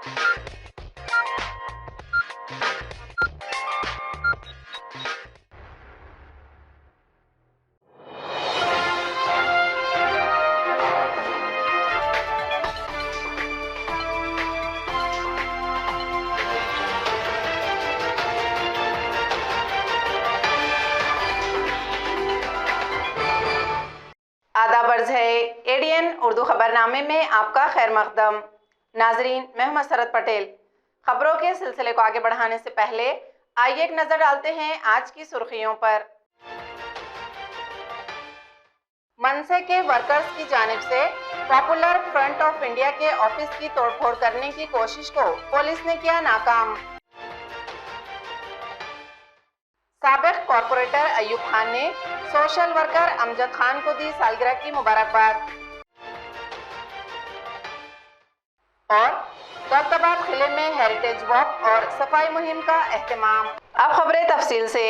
आदाब अर्ज़ है एडीएन उर्दू खबरनामे में आपका खैर मकदम। नाजरीन, मैं हूं मसरत पटेल। खबरों के सिलसिले को आगे बढ़ाने से पहले आइए एक नज़र डालते हैं आज की सुर्खियों पर। मनसे के वर्कर्स की जानिब से पॉपुलर फ्रंट ऑफ इंडिया के ऑफिस की तोड़फोड़ करने की कोशिश को पुलिस ने किया नाकाम। साबिक कॉरपोरेटर अयूब खान ने सोशल वर्कर अमजद खान को दी सालगिरह की मुबारकबाद। और दौलताबाद किले में हेरिटेज वॉक और सफाई मुहिम का एहतमाम। अब खबरें तफसील से।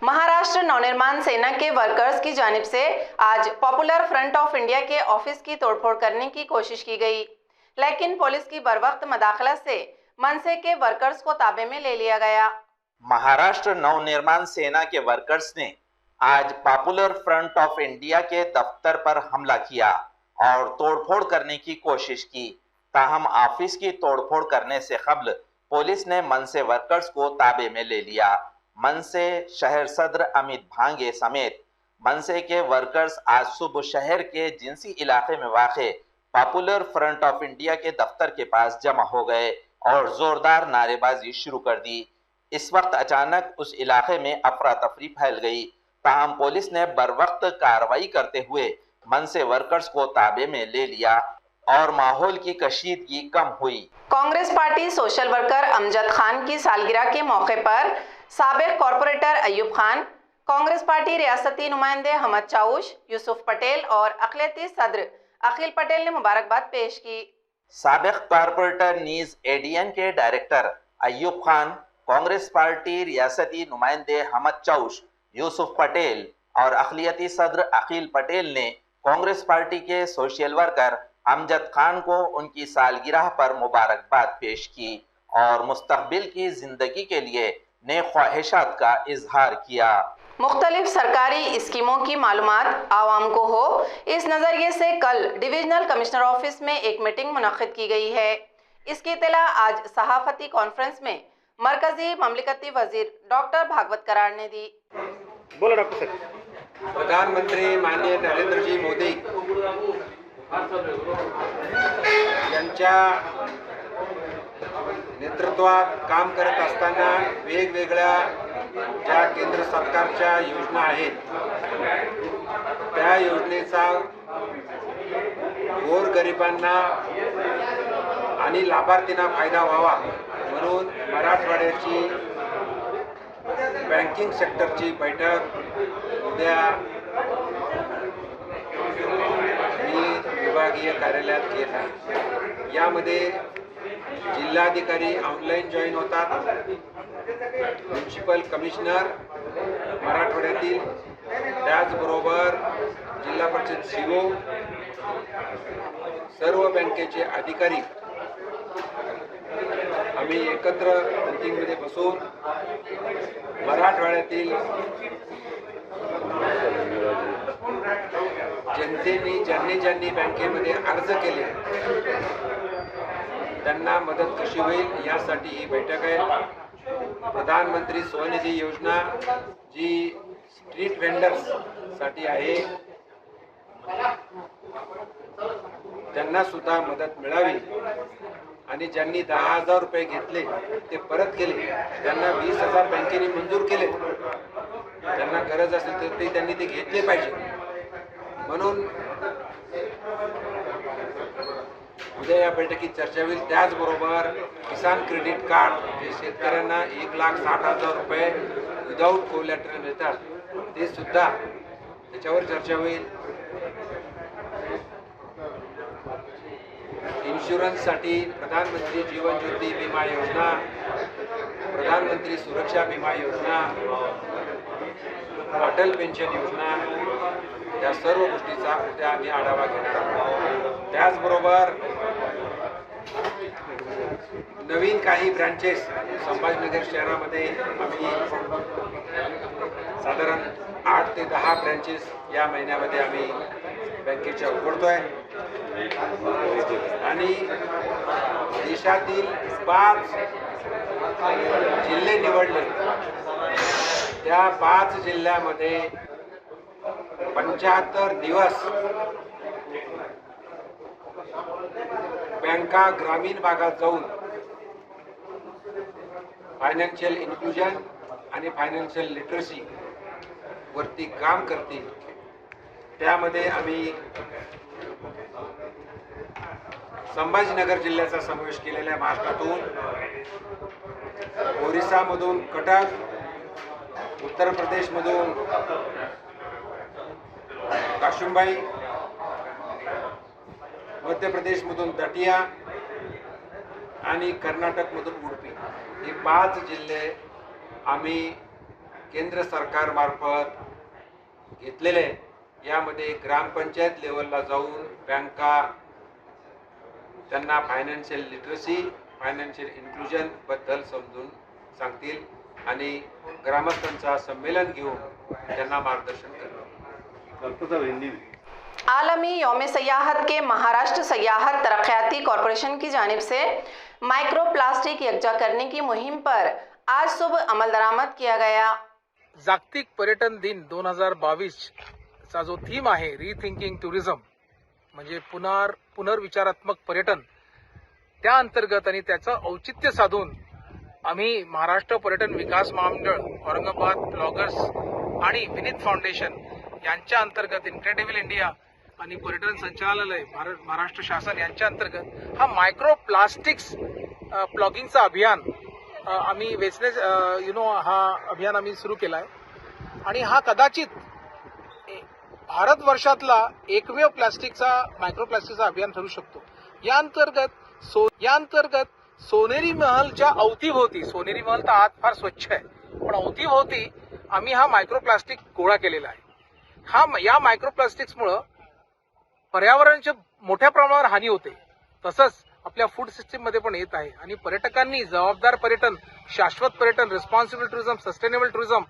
महाराष्ट्र नवनिर्माण सेना के वर्कर्स की जानिब से आज पॉपुलर फ्रंट ऑफ इंडिया के ऑफिस की तोड़फोड़ करने की कोशिश की गई, लेकिन पुलिस की बरवक्त मदाखलत से मनसे के वर्कर्स को ताबे में ले लिया गया। महाराष्ट्र नवनिर्माण सेना के वर्कर्स ने आज पॉपुलर फ्रंट ऑफ इंडिया के दफ्तर पर हमला किया और तोड़फोड़ करने की कोशिश की। ताहम ऑफिस की तोड़फोड़ करने से कबल पुलिस ने मनसे वर्कर्स को ताबे में ले लिया। मनसे शहर सदर अमित भांगे समेत मनसे के वर्कर्स आज सुबह शहर के जिंसी इलाके में वाक़े पॉपुलर फ्रंट ऑफ इंडिया के दफ्तर के पास जमा हो गए और जोरदार नारेबाजी शुरू कर दी। इस वक्त अचानक उस इलाके में अफरा तफरी फैल गई। ताहम पुलिस ने बरवक्त कार्रवाई करते हुए मनसे वर्कर्स को ताबे में ले लिया और माहौल की कशीदगी कम हुई। Congress party social worker Amjad Khan की सालगिरह के मौके पर साबिक कॉरपोरेटर अयूब खान, कांग्रेस पार्टी रियासती नुमाइंदे हमद चाउश, यूसुफ पटेल और अक़लियती सदर अखिल पटेल ने मुबारकबाद पेश की। साबिक कॉरपोरेटर नीज एडीएन के डायरेक्टर अयूब खान, कांग्रेस पार्टी रियासती नुमाइंदे हमद चाउश, यूसुफ पटेल और अक़लियती सदर अखिल पटेल ने कांग्रेस पार्टी के सोशल वर्कर अमजद खान को उनकी सालगिरह पर मुबारकबाद पेश की और मुस्तक़बिल की जिंदगी के लिए नेक ख्वाहिशात का इजहार किया। मुख्तलिफ सरकारी स्कीमों की मालूमात आवाम को हो, इस नज़रिए से कल डिविजनल कमिश्नर ऑफिस में एक मीटिंग मुनक़्क़िद की गई है। इसकी इत्तला आज सहाफ़ती कॉन्फ्रेंस में मरकजी ममलिकती वजीर डॉक्टर भागवत करार ने दी। बोलो डॉक्टर साहब। प्रधानमंत्री माननीय नरेंद्र जी मोदी यांच्या नेतृत्वात काम करत असताना वेगवेगळ्या ज्या केंद्र सरकारच्या योजना आहेत त्या योजनेचा गोरगरिबांना आणि लाभार्थींना फायदा व्हावा म्हणून मराठवाड्याची बँकिंग सेक्टरची बैठक उद्या मी विभागीय कार्यालयात घेत आहे। यामध्ये जिल्हाधिकारी ऑनलाईन जॉईन होतात, म्युनिसिपल कमिशनर मराठवाड्यातील, त्याचबरोबर जिल्हा परिषद सीओ, सर्व बँकेचे अधिकारी आम्ही एकत्र मीटिंगमध्ये बसून मराठवाड्यातील जनतेने ज्यांनी बँकेमध्ये अर्ज केले त्यांना मदत कशी होईल यासाठी ही बैठक आहे। प्रधानमंत्री स्वनिधी योजना जी स्ट्रीट वेंडर्स साठी आहे त्यांना सुद्धा मदत मिळावी आणि ज्यांनी 10,000 रुपये घेतले ते परत केले त्यांना 20,000 बँकेने मंजूर केले, त्यांना गरज असेल तर त्यांनी ते घेतले पाहिजे। म्हणून उद्या या बैठकीत चर्चा होईल। त्याचबरोबर किसान क्रेडिट कार्ड जे शेतकऱ्यांना 1,60,000 रुपये विदाऊट कोलॅटरल मिळतात ते सुद्धा त्याच्यावर चर्चा होईल। इन्शुरन्स साठी प्रधानमंत्री जीवन ज्योती विमा योजना, प्रधानमंत्री सुरक्षा विमा योजना, अटल पेन्शन योजना या सर्व गोष्टीचा उद्या आम्ही आढावा घेणार आहोत। त्याचबरोबर नवीन काही ब्रँचेस संभाजीनगर शहरामध्ये आम्ही साधारण 8 ते 10 ब्रँचेस या महिन्यामध्ये आम्ही बँकेच्या उघडतोय आणि देशातील 5 जिल्हे निवडले. त्या 5 जिल्ह्यामध्ये 75 दिवस बँका ग्रामीण भागात जाऊन फायनान्शियल इन्क्लुजन आणि फायनान्शियल लिटरसी वरती काम करतील. त्यामध्ये आम्ही संभाजीनगर जिल्ह्याचा समावेश केलेला आहे. महाराष्ट्रातून ओरिसामधून कटक, उत्तर प्रदेशमधून काशुंबाई, मध्य प्रदेशमधून दटिया आणि कर्नाटकमधून उडुपी हे 5 जिल्हे आम्ही केंद्र सरकारमार्फत घेतलेले. यामध्ये ग्रामपंचायत लेवलला जाऊन बँका त्यांना फायनान्शियल लिटरसी, फायनान्शियल इन्क्लुजन बद्दल समजून सांगतील आणि ग्रामस्थांचा संमेलन घेऊन त्यांना मार्गदर्शन करतील. आलमी यौम सयाहत के महाराष्ट्र सयाहत तरक्याती कॉरपोरेशन की जानिब से माइक्रो प्लास्टिक यकजा करने की मुहिम पर आज सुबह अमल दरामद किया गया. जागतिक पर्यटन दिन 2022 चा जो थीम आहे रिथिंकिंग टुरिझम म्हणजे पुनर्विचारात्मक पर्यटन, त्या अंतर्गत आणि त्याचं औचित्य साधून आम्ही महाराष्ट्र पर्यटन विकास महामंडळ, औरंगाबाद ब्लॉगर्स आणि विनीत फाउंडेशन यांच्या अंतर्गत इन्क्रेडिबल इंडिया आणि पर्यटन संचालनालय महाराष्ट्र शासन यांच्या अंतर्गत हा मायक्रो प्लास्टिक्स प्लॉगिंगचा अभियान आम्ही वेचनेस हा अभियान आम्ही सुरू केला आहे आणि हा कदाचित भारतवर्षातला एकमेव मायक्रो प्लास्टिकचा अभियान ठरू शकतो. या अंतर्गत सोनेरी महलच्या अवतीभोवती, सोनेरी महल तर आत फार स्वच्छ आहे, पण अवतीभोवती आम्ही हा मायक्रो प्लास्टिक गोळा केलेला आहे. या मायक्रो प्लास्टिक्समुळं पर्यावरणाची मोठ्या प्रमाणावर हानी होते, तसंच आपल्या फूड सिस्टीम मध्ये पण येत आहे आणि पर्यटकांनी जबाबदार पर्यटन, शाश्वत पर्यटन, रिस्पॉन्सिबल टुरिझम, सस्टेनेबल टुरिझम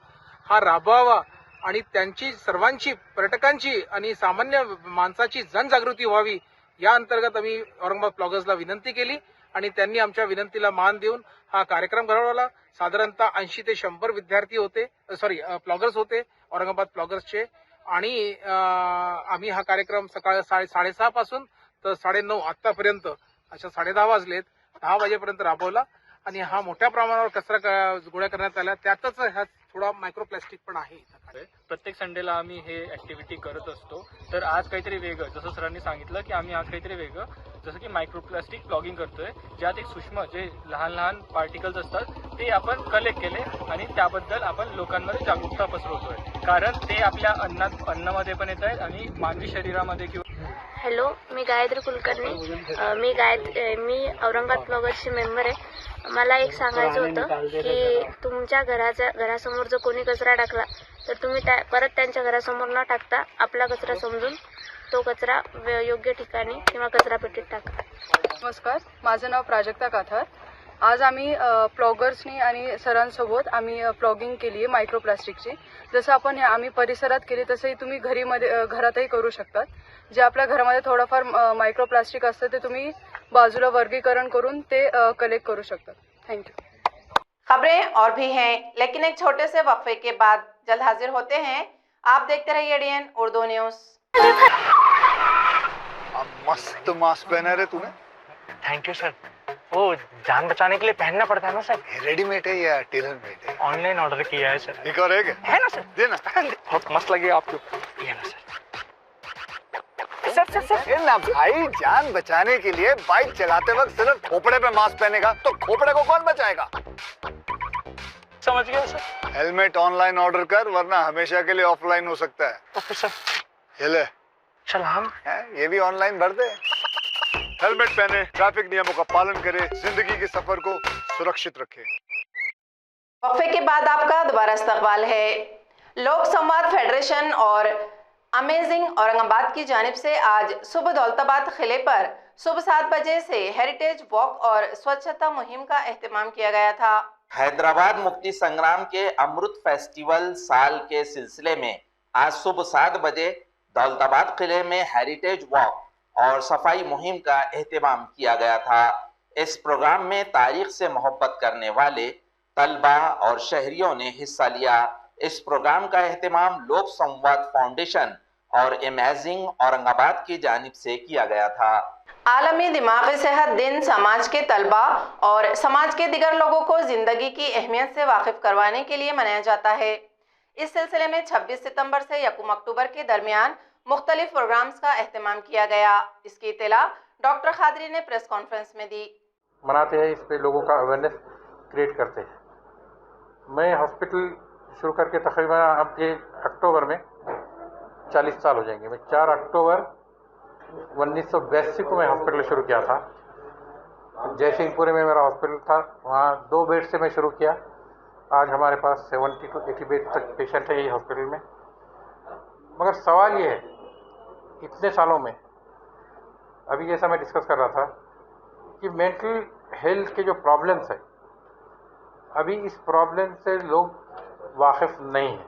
हा राबवावा आणि त्यांची सर्वांची, पर्यटकांची आणि सामान्य माणसाची जनजागृती व्हावी या अंतर्गत आम्ही औरंगाबाद ब्लॉगर्सला विनंती केली आणि त्यांनी आमच्या विनंतीला मान देऊन हा कार्यक्रम घडवला. साधारणतः 80 ते 100 विद्यार्थी होते, ब्लॉगर्स होते औरंगाबाद ब्लॉगर्सचे आणि आम्ही हा कार्यक्रम सकाळी 6:30 पासून तर 9:30 आतापर्यंत अशा 10:30 वाजलेत, 10 वाजेपर्यंत राबवला आणि हा मोठ्या प्रमाणावर कचरा गोळा करण्यात आला. त्यातच हा थोडा मायक्रो प्लास्टिक पण आहे. प्रत्येक संडेला आम्ही हे ऍक्टिव्हिटी करत असतो. तर आज काहीतरी वेगळं, जसं सरांनी सांगितलं की आम्ही आज काहीतरी वेगळं, जसं की मायक्रो प्लास्टिक प्लॉगिंग करतोय, ज्यात एक सूक्ष्म जे लहान लहान पार्टिकल्स असतात ते आपण कलेक्ट केले आणि त्याबद्दल आपण लोकांमध्ये जागरूकता पसरवतोय, कारण ते आपल्या अन्नामध्ये पण येत आहेत आणि मानवी शरीरामध्ये किंवा. हॅलो, मी गायत्री कुलकर्णी. मी औरंगाबाद ब्लॉगर्सची मेंबर आहे. मला एक सांगायचं होतं की तुमच्या घरासमोर जर कोणी कचरा टाकला तर तुम्ही परत त्यांच्या घरासमोर न टाकता आपला कचरा समजून तो कचरा योग्य ठिकाणी किंवा कचरापेटीत टाका. नमस्कार, माझं नाव प्राजक्ता काथार. आज आम्ही प्लॉगर्सनी आणि सरांसोबत आम्ही प्लॉगिंग केली आहे मायक्रो प्लास्टिकची. जसं आम्ही परिसरात केली तसंही तुम्ही घरातही करू शकतात. जे आपल्या घरामध्ये थोडंफार मायक्रो प्लास्टिक असतं ते तुम्ही बाजूला वर्गीकरण करून ते कलेक्ट करू शकतात. थँक्यू. खबरें और भी हैं, लेकिन एक छोटे से वक्फे के बाद जल्द हाजिर होते हैं. आप देखते रहिए ADN उर्दू न्यूज. मस्त मास्क पहना रे तूने. Thank you sir. वो जान बचाने के लिए पहनना पड़ता है ना सर. रेडीमेड है या टेलर मेड है? ऑनलाइन ऑर्डर किया है सर. एक और है क्या? है ना सर. देना. बहुत मस्त लगेगा आपको. ये ना सर. सर. ये ना भाई, जान बचाने के लिए बाइक चलाते वक्त सिर्फ खोपड़े पे मास्क पहनेगा तो खोपड़े को कौन बचाएगा? समझ गया सर. हेलमेट ऑनलाइन ऑर्डर कर, वरना हमेशा के लिए ऑफलाइन हो सकता है. Okay sir. ये ले. चल हम ये भी ऑनलाइन भर दे. हेलमेट पहने, ट्रैफिक नियमों का पालन करे, जिंदगी के सफर को सुरक्षित रखे. वक्फे के बाद आपका दोबारा इस्तकबाल है. लोक संवाद फेडरेशन और अमेजिंग औरंगाबाद की जानिब से आज सुबह दौलताबाद किले पर सुबह 7 बजे से हेरिटेज वॉक और स्वच्छता मुहिम का एहतमाम किया गया था। हैदराबाद मुक्ति संग्राम के अमृत फेस्टिवल साल के सिलसिले में आज सुबह 7 बजे दौलताबाद किले में हेरिटेज वॉक और सफाई मुहिम का एहतमाम किया गया था। इस प्रोग्राम में तारीख से मोहब्बत करने वाले तलबा और शहरियों ने हिस्सा लिया। इस प्रोग्राम का एहतमाम लोक संवाद फाउंडेशन और अमेजिंग औरंगाबाद की जानिब से किया गया था। आलमी दिमागी सेहत दिन समाज के तलबा और समाज के दिगर लोगों को जिंदगी की अहमियत से वाकिफ करवाने के लिए मनाया जाता है। इस सिलसिले में 26 सितंबर से 1 अक्टूबर के दरमियान मुख्तलिफ प्रोग्राम्स का एहतमाम किया गया। इसकी इत्तला डॉक्टर खादरी ने प्रेस कॉन्फ्रेंस में दी। मनाते हैं, इस पे लोगों का अवेयरनेस क्रिएट करते हैं। मैं हॉस्पिटल शुरू करके तकरीबन अब ये अक्टूबर में 40 साल हो जाएंगे। मैं 4 अक्टूबर 1982 को मैं हॉस्पिटल शुरू किया था। जयसिंहपुर में मेरा हॉस्पिटल था, वहाँ 2 बेड से मैं शुरू किया। आज हमारे पास 70 to 80 बेड तक पेशेंट है ये हॉस्पिटल में। मगर सवाल ये है, इतने सालों में अभी जैसा मैं डिस्कस कर रहा था कि मेंटल हेल्थ के जो प्रॉब्लम्स है, अभी इस प्रॉब्लम से लोग वाकिफ़ नहीं हैं,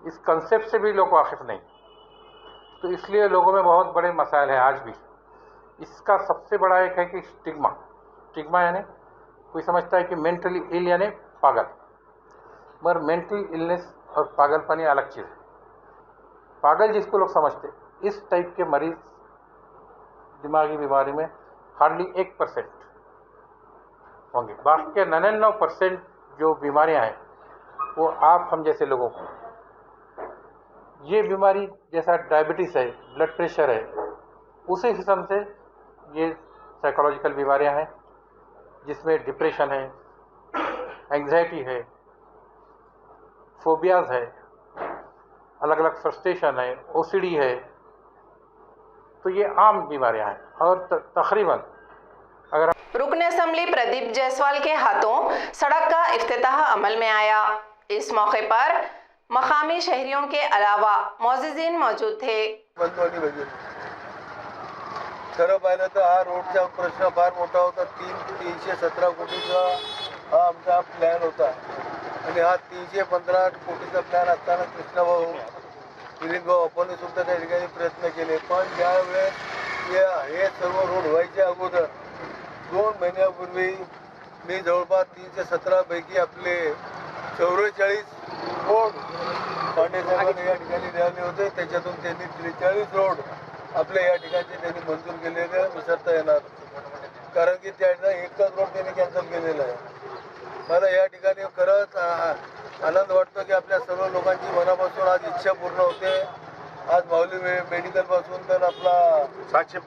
इस कंसेप्ट से भी लोग वाकिफ़ नहीं। तो इसलिए लोगों में बहुत बड़े मसाइल हैं आज भी। इसका सबसे बड़ा एक है कि स्टिग्मा यानी कोई समझता है कि मेंटली इल यानी पागल, मगर मेंटल इलनेस और पागलपन अलग चीज़ है। पागल जिसको लोग समझते, इस टाइप के मरीज दिमागी बीमारी में हार्डली 1% होंगे। बाकी के 99% जो बीमारियां हैं वो आप हम जैसे लोगों को, ये बीमारी जैसा डायबिटीज़ है, ब्लड प्रेशर है, उसी किस्म से ये साइकोलॉजिकल बीमारियां हैं जिसमें डिप्रेशन है, एंग्जाइटी है, फोबियाज है, अलग अलग फ्रस्ट्रेशन है, ओसीडी है। तो ये आम बीमारियां हैं और तकरीबन अगर रुकन असम्बली प्रदीप जायसवाल के हाथों सड़क का इफ्तिताह अमल में आया। इस मौके पर मकामी शहरियों के अलावा मौजूदीन मौजूद थे। खरं पाहिलं तर हा रोडचा प्रश्न फार मोठा होता। 317 कोटीचा हा आमचा प्लॅन होता आणि हा 315 कोटीचा प्लॅन असताना कृष्णभाऊ दिलीपभाऊ आपण सुद्धा त्या ठिकाणी प्रयत्न केले। पण ज्यावेळेस हे सर्व रोड व्हायच्या अगोदर 2 महिन्यापूर्वी मी जवळपास 317 पैकी आपले 44 रोड पांडे साहेबांनी या ठिकाणी निघाले होते। त्याच्यातून त्यांनी 43 रोड आपल्या या ठिकाणचे त्यांनी मंजूर केलेले विसरता येणार, कारण की त्यांना एकच रोड त्यांनी कॅन्सल केलेला आहे। मला या ठिकाणी खरंच आनंद वाटतो की आपल्या सर्व लोकांची मनापासून आज इच्छा पूर्ण होते। आज माऊली मेडिकल पासून तर आपला साची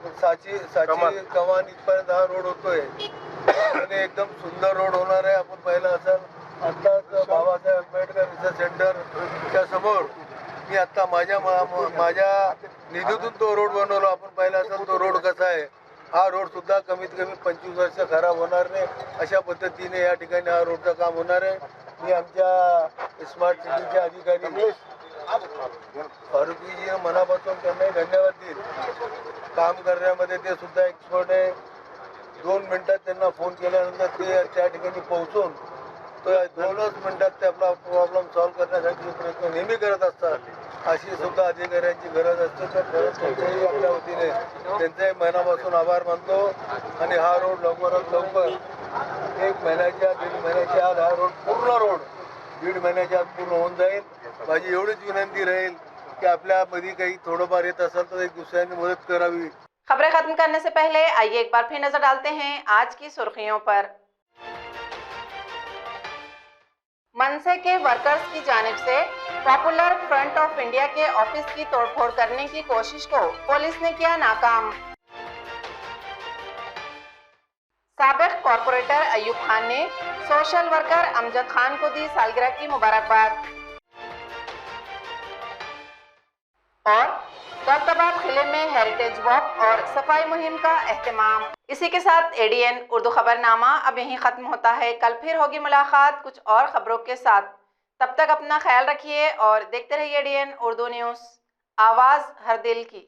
कमान इथपर्यंत हा रोड होतोय आणि एकदम सुंदर रोड होणार आहे। आपण पाहिलं असाल आत्ताच बाबासाहेब आंबेडकर रिसर्च सेंटरच्या समोर मी आत्ता माझ्या निधीतून तो रोड बनवला। आपण पाहिला असेल तो रोड कसा आहे। हा रोड सुद्धा कमीत कमी 25 वर्ष खराब होणार नाही, अशा पद्धतीने या ठिकाणी हा रोडचं काम होणार आहे। मी आमच्या स्मार्ट सिटीचे अधिकारी फारुकीजी मनापासून त्यांनाही धन्यवाद देईल। काम करण्यामध्ये ते सुद्धा एक्सपर्ट आहे। 2 मिनिटात त्यांना फोन केल्यानंतर ते त्या ठिकाणी पोहोचून तो 2च मिनिटात ते आपला प्रॉब्लेम सॉल्व्ह करण्यासाठी प्रयत्न नेहमी करत असतात। अशी सुद्धा अधिकाऱ्यांची गरज असते। तर त्यांच्याही आपल्या वतीने त्यांचाही मनापासून आभार मानतो आणि हा रोड लवकरात लवकर 1 महिन्याच्या 1.5 महिन्याच्या आत हा रोड पूर्ण रोड 1.5 महिन्याच्या आत पूर्ण होऊन जाईल। माझी एवढीच विनंती राहील कि आपल्यामध्ये काही थोडंफार येत असेल तर एक दूसऱ्याने मदत करावी। खबरें खत्म करने से पहले आइए एक बार फिर नजर डालते हैं आज की सुर्खियों पर। मनसे के वर्कर्स की जानिब से पॉपुलर फ्रंट ऑफ इंडिया के ऑफिस की तोड़फोड़ करने की कोशिश को पुलिस ने किया नाकाम। साबिक कॉर्पोरेटर अयूब खान ने सोशल वर्कर अमजद खान को दी सालगिरह की मुबारकबाद। और दौलताबाद किले में हेरिटेज वॉक और सफाई मुहिम का एहतमाम। इसी के साथ एडीएन उर्दू खबरनामा अब यहीं ख़त्म होता है। कल फिर होगी मुलाकात कुछ और खबरों के साथ। तब तक अपना ख्याल रखिए और देखते रहिए एडीएन उर्दू न्यूज़, आवाज़ हर दिल की।